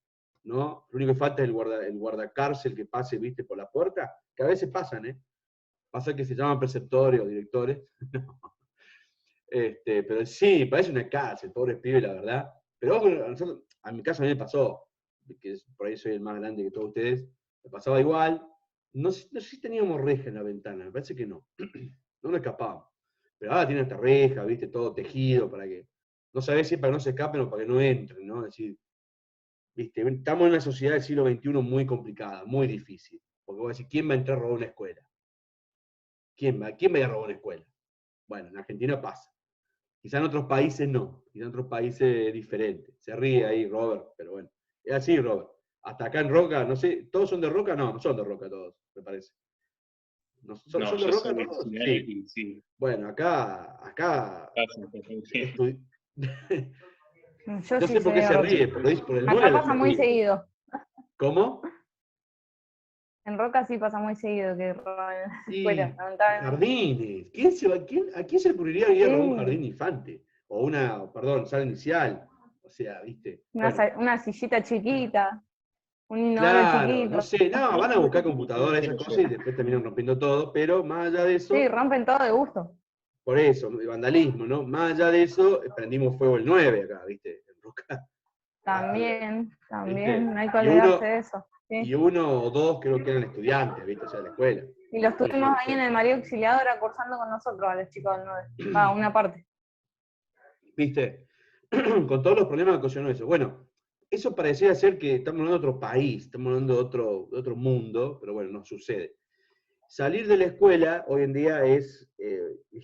¿no? Lo único que falta es el guardacárcel que pase, viste, por la puerta, que a veces pasan, ¿eh? Pasa que se llaman preceptores o directores. Pero sí, parece una cárcel, pobre pibe, la verdad. Pero a mi caso a mí me pasó, que por ahí soy el más grande que todos ustedes, me pasaba igual. No sé si teníamos reja en la ventana, me parece que no. No nos escapábamos. Pero ahora tiene esta reja, viste, todo tejido para que. No sabés si es para que no se escapen o para que no entren, ¿no? Es decir, viste, estamos en una sociedad del siglo XXI muy complicada, muy difícil. Porque vos decís, ¿quién va a entrar a robar una escuela? ¿Quién va a ir a robar una escuela? Bueno, en Argentina pasa. Quizá en otros países no, quizá en otros países es diferente. Se ríe ahí Robert, pero bueno. Es así, Robert. Hasta acá en Roca, no sé, ¿todos son de Roca? No, no son de Roca todos, me parece. No, No, ¿son de yo Roca soy de todos? Ciudad Sí. y sí, Bueno, acá pasa un poco bien. Yo no sí sé por soy qué de se Roca. ríe, por el Acá 9 pasa se muy ríe. seguido. ¿Cómo? En Roca sí pasa muy seguido que roban en las escuelas, Y lamentablemente. jardines. ¿A quién se le ocurriría ir a robar un Sí, jardín infante? O perdón, sala inicial. O sea, ¿viste? Bueno, una sillita chiquita, un inodoro claro, no chiquito. sé, no, van a buscar computadoras, esas Quiero cosas, y yo. después terminan rompiendo todo, pero más allá de Sí, eso, rompen todo de gusto. por eso, el vandalismo, ¿no? Más allá de eso, prendimos fuego el 9 acá, ¿viste? En Roca. ¿Viste? También, no hay que olvidarse de eso. Y Sí. uno o dos creo que eran estudiantes, ¿viste? O sea, de la escuela. Y los Sí, sí, tuvimos ahí en el María Auxiliadora cursando con nosotros a los chicos del 9. Una parte. ¿Viste? Con todos los problemas que ocasionó eso. Bueno, eso parecía ser que estamos hablando de otro país, estamos hablando de otro mundo, pero bueno, no sucede. Salir de la escuela hoy en día es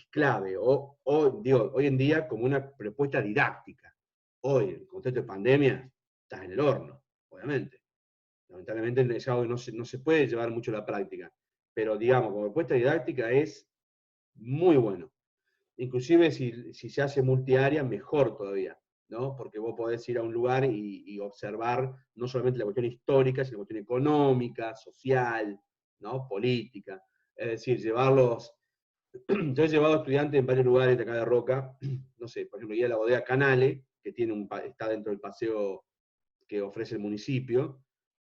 clave, digo, hoy en día como una propuesta didáctica. Hoy, en el contexto de pandemia, estás en el horno, obviamente. Lamentablemente es algo que no se puede llevar mucho a la práctica, pero digamos, como propuesta didáctica es muy bueno. Inclusive si se hace multiárea, mejor todavía, ¿no? Porque vos podés ir a un lugar y observar no solamente la cuestión histórica, sino la cuestión económica, social, ¿no? Política. Es decir, llevarlos. Yo he llevado estudiantes en varios lugares de acá de Roca, no sé, por ejemplo, ir a la bodega Canale, que está dentro del paseo que ofrece el municipio.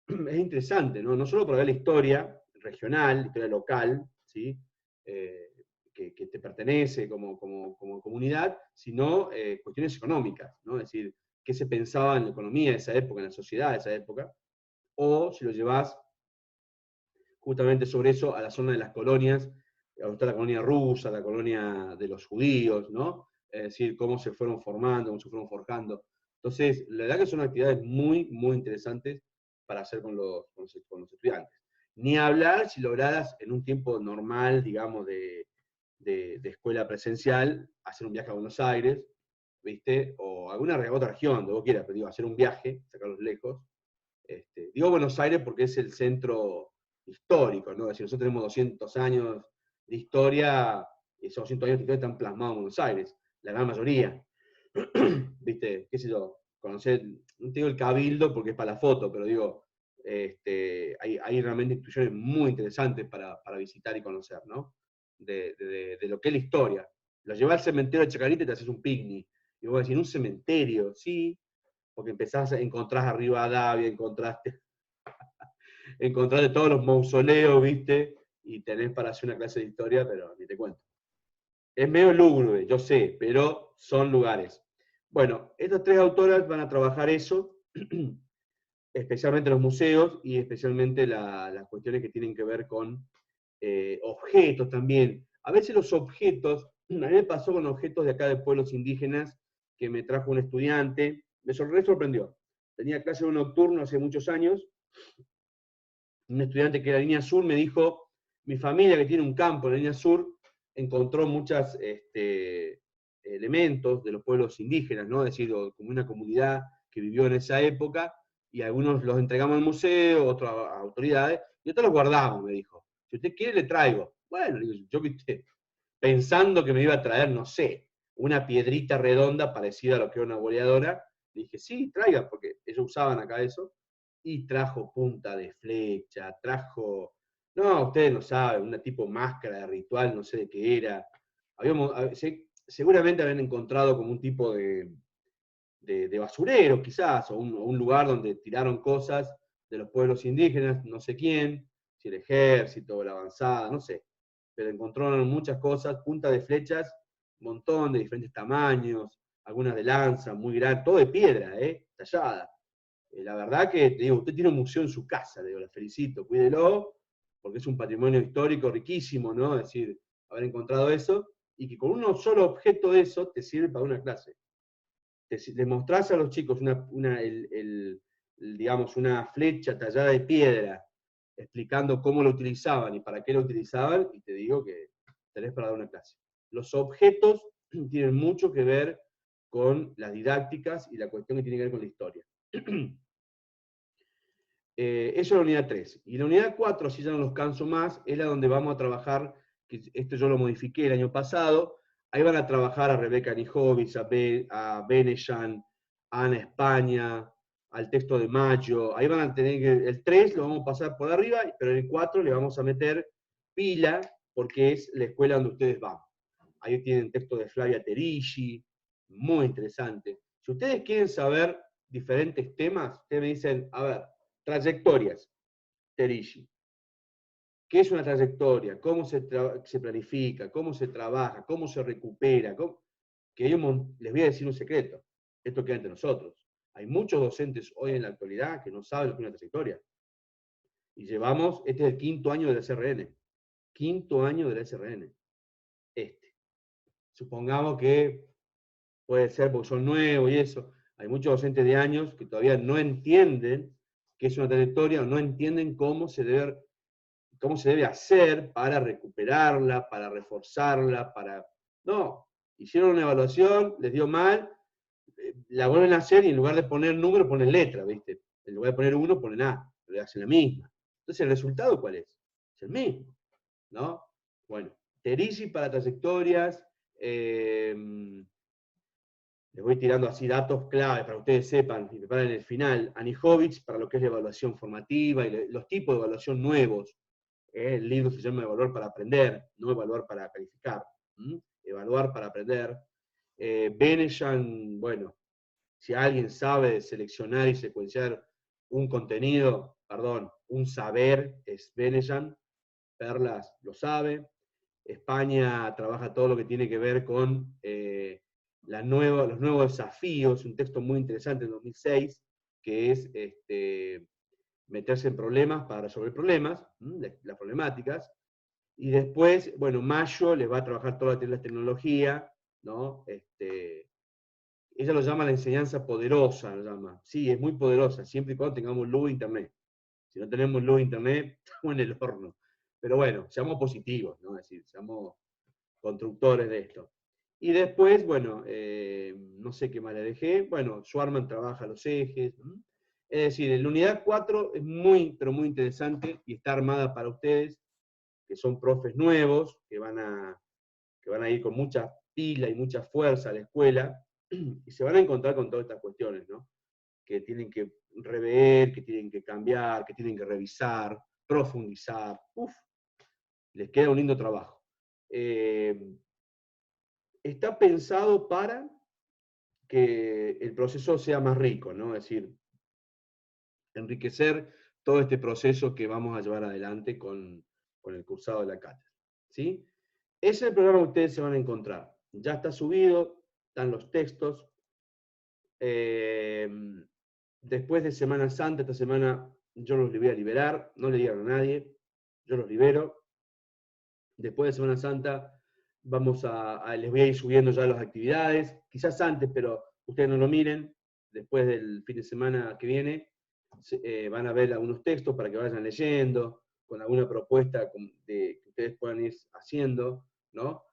Es interesante, ¿no? No solo para ver la historia regional, la historia local, ¿sí? Eh, que te pertenece como comunidad, sino cuestiones económicas, ¿no? Es decir, qué se pensaba en la economía de esa época, en la sociedad de esa época, o si lo llevas justamente sobre eso a la zona de las colonias, donde está la colonia rusa, la colonia de los judíos, ¿no? Es decir, cómo se fueron formando, cómo se fueron forjando. Entonces, la verdad que son actividades muy, muy interesantes para hacer con los estudiantes. Ni hablar si lograras en un tiempo normal, digamos, de escuela presencial, hacer un viaje a Buenos Aires, ¿viste? O alguna otra región, donde vos quieras, pero digo, hacer un viaje, sacarlos lejos. Digo Buenos Aires porque es el centro histórico, ¿no? Es decir, nosotros tenemos 200 años de historia, y esos 200 años de historia están plasmados en Buenos Aires, la gran mayoría. ¿Viste? ¿Qué sé yo? Conocer, no te digo el cabildo porque es para la foto, pero digo, hay realmente instituciones muy interesantes para visitar y conocer, ¿no? De lo que es la historia. Lo llevas al cementerio de Chacarita y te haces un picnic. Y vos decís, un cementerio, sí, porque encontrás a Rivadavia, encontraste todos los mausoleos, ¿viste? Y tenés para hacer una clase de historia, pero ni te cuento. Es medio lúgubre, yo sé, pero son lugares. Bueno, estas 3 autoras van a trabajar eso, especialmente los museos y especialmente las cuestiones que tienen que ver con objetos también. A veces los objetos, a mí me pasó con objetos de acá de pueblos indígenas que me trajo un estudiante, me sorprendió. Tenía clase de un nocturno hace muchos años, un estudiante que era de la línea sur me dijo, mi familia que tiene un campo en la línea sur, encontró muchos elementos de los pueblos indígenas, ¿no? Es decir, como una comunidad que vivió en esa época, y algunos los entregamos al museo, otros a autoridades, y otros los guardamos, me dijo. Si usted quiere, le traigo. Bueno, digo, yo viste, pensando que me iba a traer, no sé, una piedrita redonda parecida a lo que era una boleadora, le dije, sí, traiga, porque ellos usaban acá eso, y trajo punta de flecha, trajo, no, ustedes no saben, una tipo máscara de ritual, no sé de qué era. Seguramente habían encontrado como un tipo de basurero, quizás, o un lugar donde tiraron cosas de los pueblos indígenas, no sé quién, si el ejército o la avanzada, no sé. Pero encontraron muchas cosas, punta de flechas, un montón de diferentes tamaños, algunas de lanza, muy grandes, todo de piedra, tallada. La verdad que, te digo, usted tiene un museo en su casa, le digo, la felicito, cuídelo, porque es un patrimonio histórico riquísimo, ¿no? Es decir, haber encontrado eso, y que con un solo objeto de eso te sirve para una clase. Le mostrás a los chicos digamos, una flecha tallada de piedra, explicando cómo lo utilizaban y para qué lo utilizaban, y te digo que tenés para dar una clase. Los objetos tienen mucho que ver con las didácticas y la cuestión que tiene que ver con la historia. Eso es la unidad 3. Y la unidad 4, si ya no los canso más, es la donde vamos a trabajar, que esto yo lo modifiqué el año pasado, ahí van a trabajar a Rebeca Nijovic, a Beneshan, a Ana España, al texto de Mayo, ahí van a tener que, el 3 lo vamos a pasar por arriba, pero en el 4 le vamos a meter pila, porque es la escuela donde ustedes van. Ahí tienen texto de Flavia Terici, muy interesante. Si ustedes quieren saber diferentes temas, ustedes me dicen, a ver, trayectorias, Terici. ¿Qué es una trayectoria? ¿Cómo se planifica? ¿Cómo se trabaja? ¿Cómo se recupera? Que les voy a decir un secreto. Esto queda entre nosotros. Hay muchos docentes hoy en la actualidad que no saben lo que es una trayectoria. Y llevamos, este es el 5º año del SRN. 5º año del SRN. Supongamos que puede ser porque son nuevos y eso. Hay muchos docentes de años que todavía no entienden qué es una trayectoria o no entienden cómo se debe hacer para recuperarla, para reforzarla, para... No, hicieron una evaluación, les dio mal, la vuelven a hacer y en lugar de poner número ponen letra, ¿viste? En lugar de poner 1 ponen A, pero le hacen la misma. Entonces, ¿el resultado cuál es? Es el mismo, ¿no? Bueno, Terici para trayectorias, les voy tirando así datos clave para que ustedes sepan y preparen el final. Anijovic para lo que es la evaluación formativa y los tipos de evaluación nuevos. El libro se llama Evaluar para aprender, no evaluar para calificar. Evaluar para aprender. Beneshan, bueno, si alguien sabe seleccionar y secuenciar un contenido, perdón, un saber, es Beneshan. Perlas lo sabe. España trabaja todo lo que tiene que ver con los nuevos desafíos, un texto muy interesante en 2006, que es meterse en problemas para resolver problemas, las problemáticas. Y después, bueno, Mayo les va a trabajar toda la tecnología, ¿no? Ella lo llama la enseñanza poderosa, lo llama. Sí, es muy poderosa, siempre y cuando tengamos luz e internet. Si no tenemos luz e internet, estamos en el horno. Pero bueno, seamos positivos, ¿no? Es decir, seamos constructores de esto. Y después, bueno, no sé qué más le dejé. Bueno, Schwarman trabaja los ejes. Es decir, la unidad 4 es muy, pero muy interesante y está armada para ustedes, que son profes nuevos, que van a ir con mucha pila y mucha fuerza a la escuela, y se van a encontrar con todas estas cuestiones, ¿no? Que tienen que rever, que tienen que cambiar, que tienen que revisar, profundizar. Uf, les queda un lindo trabajo. Está pensado para que el proceso sea más rico, ¿no? Es decir, enriquecer todo este proceso que vamos a llevar adelante con el cursado de la cátedra. ¿Sí? Ese es el programa que ustedes se van a encontrar. Ya está subido, están los textos. Después de Semana Santa, esta semana yo los voy a liberar, no le digan a nadie, yo los libero. Después de Semana Santa les voy a ir subiendo ya las actividades, quizás antes, pero ustedes no lo miren, después del fin de semana que viene, van a ver algunos textos para que vayan leyendo, con alguna propuesta que ustedes puedan ir haciendo, ¿no?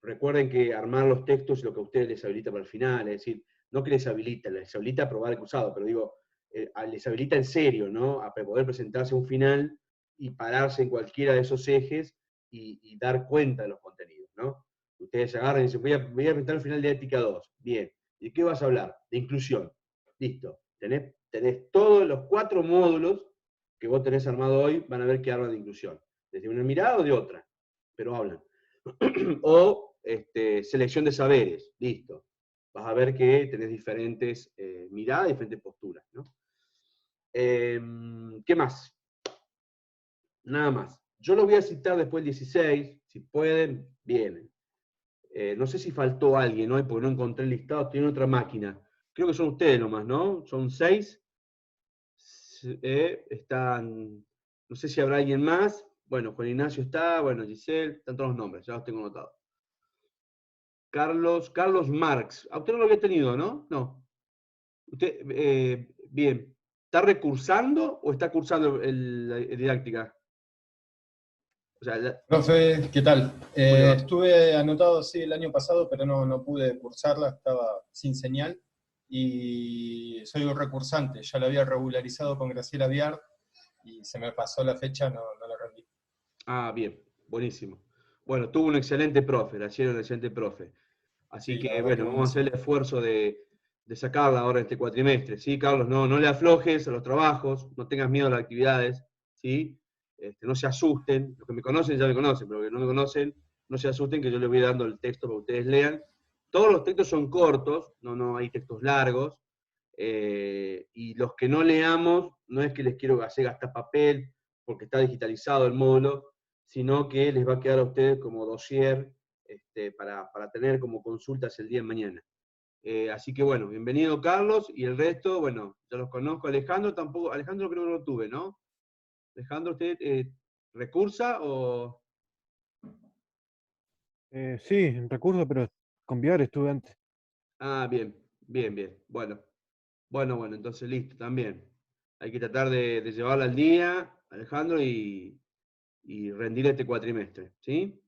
Recuerden que armar los textos es lo que a ustedes les habilita para el final, es decir, no que les habilita a aprobar el cursado, pero digo, les habilita en serio, ¿no? A poder presentarse a un final y pararse en cualquiera de esos ejes y dar cuenta de los contenidos, ¿no? Ustedes se agarran y dicen, voy a presentar el final de Ética 2. Bien. ¿De qué vas a hablar? De inclusión. Listo. Tenés todos los 4 módulos que vos tenés armado hoy, van a ver que hablan de inclusión. Desde una mirada o de otra, pero hablan. O selección de saberes. Listo. Vas a ver que tenés diferentes miradas, diferentes posturas, ¿no? ¿Qué más? Nada más. Yo lo voy a citar después del 16, si pueden, vienen. No sé si faltó alguien hoy, porque no encontré el listado, estoy en otra máquina. Creo que son ustedes nomás, ¿no? Son 6. Están, no sé si habrá alguien más. Bueno, Juan Ignacio está, bueno, Giselle, están todos los nombres, ya los tengo anotados. Carlos Marx. A usted no lo había tenido, ¿no? No. Usted, bien. ¿Está recursando o está cursando la didáctica? O sea, Profe, ¿qué tal? Estuve anotado sí el año pasado, pero no pude cursarla, estaba sin señal. Y soy un recursante, ya lo había regularizado con Graciela Viard y se me pasó la fecha, no la rendí. Ah, bien, buenísimo. Bueno, tuvo un excelente profe, la hicieron un excelente profe. Así Sí, que, bueno, vamos a hacer el buenísimo. esfuerzo de sacarla ahora este cuatrimestre, ¿sí, Carlos? No le aflojes a los trabajos, no tengas miedo a las actividades, ¿sí? No se asusten, los que me conocen ya me conocen, pero los que no me conocen, no se asusten que yo les voy dando el texto para que ustedes lean. Todos los textos son cortos, no hay textos largos, y los que no leamos, no es que les quiero hacer gastar papel, porque está digitalizado el módulo, sino que les va a quedar a ustedes como dossier para tener como consultas el día de mañana. Así que bueno, bienvenido Carlos, y el resto, bueno, ya los conozco. Alejandro tampoco, Alejandro creo que no lo tuve, ¿no? Alejandro, ¿usted recursa o...? Sí, en recurso, pero con Viar estuve antes. Ah, bien. Bueno, entonces listo, también. Hay que tratar de llevarla al día, Alejandro, y rendir este cuatrimestre, ¿sí?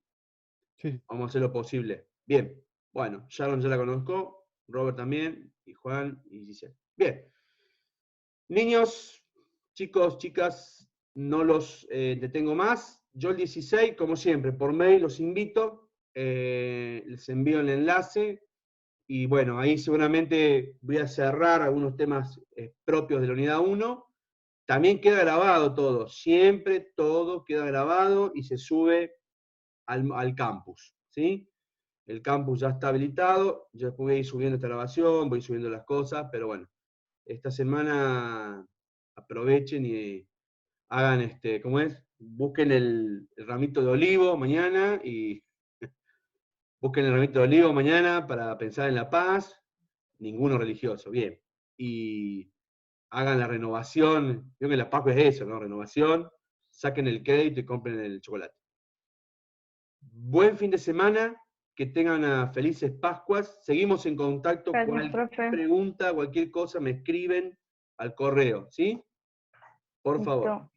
Sí. Vamos a hacer lo posible. Bien, bueno, Sharon ya la conozco, Robert también, y Juan y Giselle. Bien. Niños, chicos, chicas, no los detengo más. Yo el 16, como siempre, por mail los invito, les envío el enlace, y bueno, ahí seguramente voy a cerrar algunos temas propios de la unidad 1. También queda grabado todo, siempre todo queda grabado y se sube al campus, ¿sí? El campus ya está habilitado, yo después voy a ir subiendo esta grabación, voy subiendo las cosas, pero bueno, esta semana aprovechen y hagan ¿cómo es? Busquen el ramito de olivo mañana y busquen el ramito de olivo mañana para pensar en la paz, ninguno religioso, bien. Y hagan la renovación, creo que la Pascua es eso, ¿no? Renovación, saquen el crédito y compren el chocolate. Buen fin de semana, que tengan unas felices Pascuas. Seguimos en contacto. Gracias, Cualquier profe. pregunta, cualquier cosa, me escriben al correo, ¿sí? Por favor.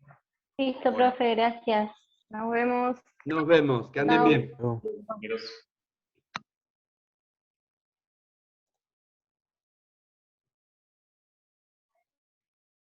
Listo, Bueno, profe, gracias. Nos vemos. nos vemos, que anden Chao. bien. Yo- Amigos.